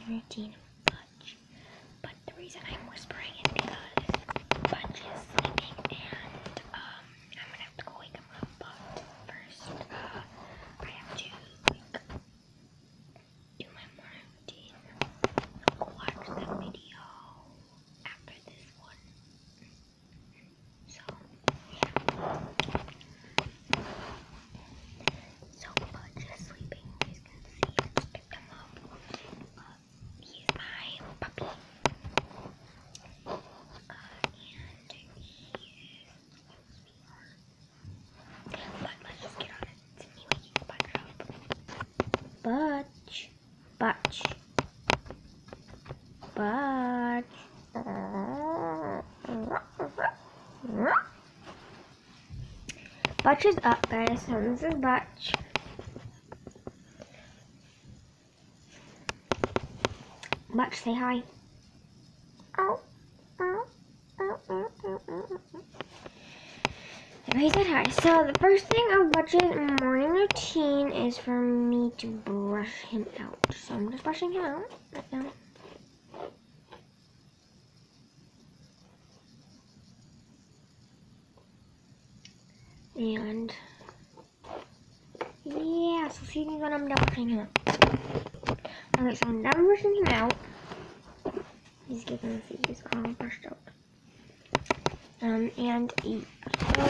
routine of Butch. But the reason I'm whispering is because Butch is sleeping and I'm gonna have to go wake him up. But first, I have to do my morning routine. I'll watch the video after this one. So, yeah. So Butch is sleeping. You guys can see I just picked him up. He's my puppy. And he is a sweetheart. But let's just get on it. It's me waking Butch up. Butch. Butch. Butch. Butch is up, guys. So this is Butch. Butch, say hi. Oh. He said hi. So the first thing of Butch's morning routine is for me to brush him out. So I'm just brushing him out right now. And yeah, so see me when I'm done brushing him out. Okay, so I'm done brushing him out. He's getting to see he's all brushed out. And yeah, so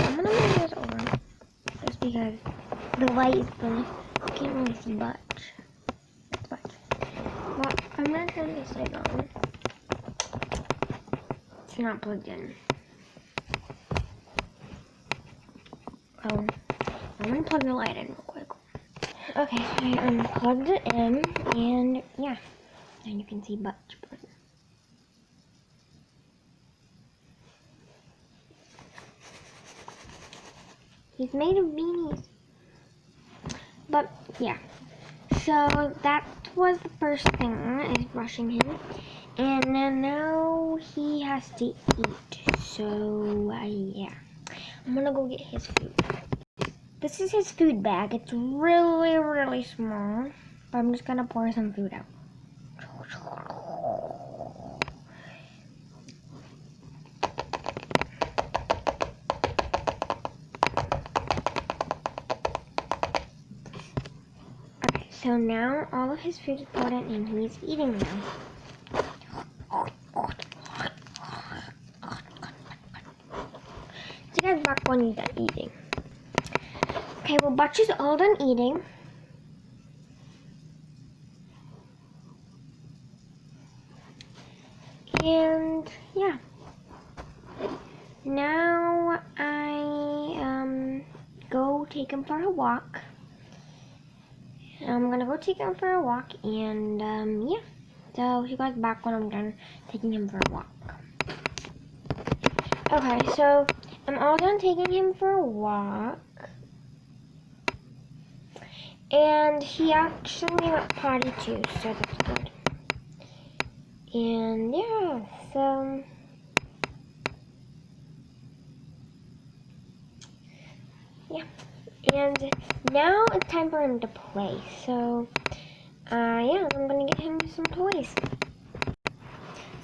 I'm gonna move this over just because the light is really, I can't really see Butch. It's Butch. Well, I'm gonna turn this light on. It's not plugged in. Oh, I'm gonna plug the light in real quick. Okay, so I unplugged it in, and yeah, and you can see Butch. He's made of beanies. But yeah, so that was the first thing, is brushing him, and then now he has to eat. So yeah, I'm gonna go get his food. This is his food bag. It's really, really small, but I'm just gonna pour some food out. Okay, so now all of his food is poured in and he's eating now. So guys, back when he's done eating. Okay, well, Butch is all done eating. And yeah. Now I go take him for a walk. I'm gonna go take him for a walk, and yeah. So he goes back when I'm done taking him for a walk. Okay, so I'm all done taking him for a walk. And he actually went potty too, so that's good. And yeah, so yeah. And now it's time for him to play. So yeah, I'm gonna get him some toys.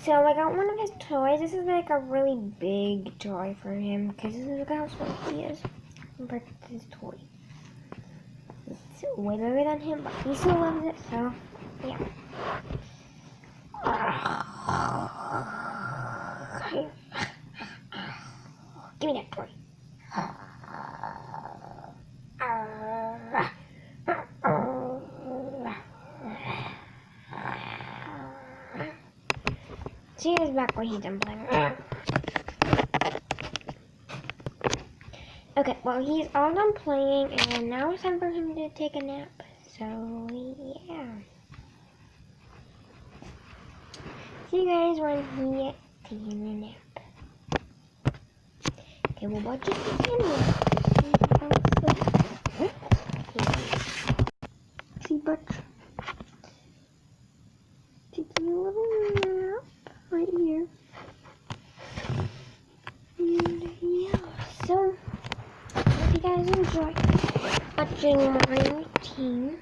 So I got one of his toys. This is like a really big toy for him because this is how small he is compared to his toy. It's way bigger than him, but he still loves it, so yeah. Give me that toy. See you back when he's done playing. Okay, well, he's all done playing, and now it's time for him to take a nap. So, yeah. See you guys when he takes a nap. Okay, well, Butch is taking a nap. See, Butch? Taking a little nap right here. And, yeah, so hope you guys enjoy watching my routine.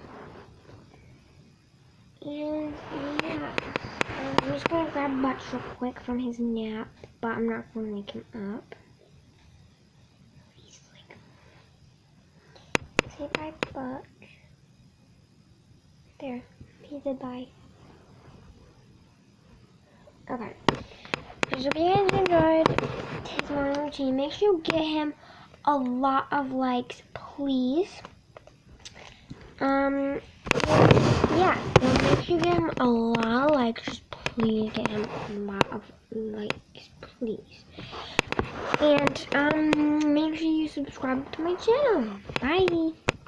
And Butch real quick from his nap, but I'm not going to wake him up. He's like, say bye, Butch. There, he said bye. Okay. So if you guys enjoyed his morning routine, make sure you get him a lot of likes, please. Yeah, so make sure you get him a lot of likes. Just please get him a lot of likes, please. And make sure you subscribe to my channel. Bye.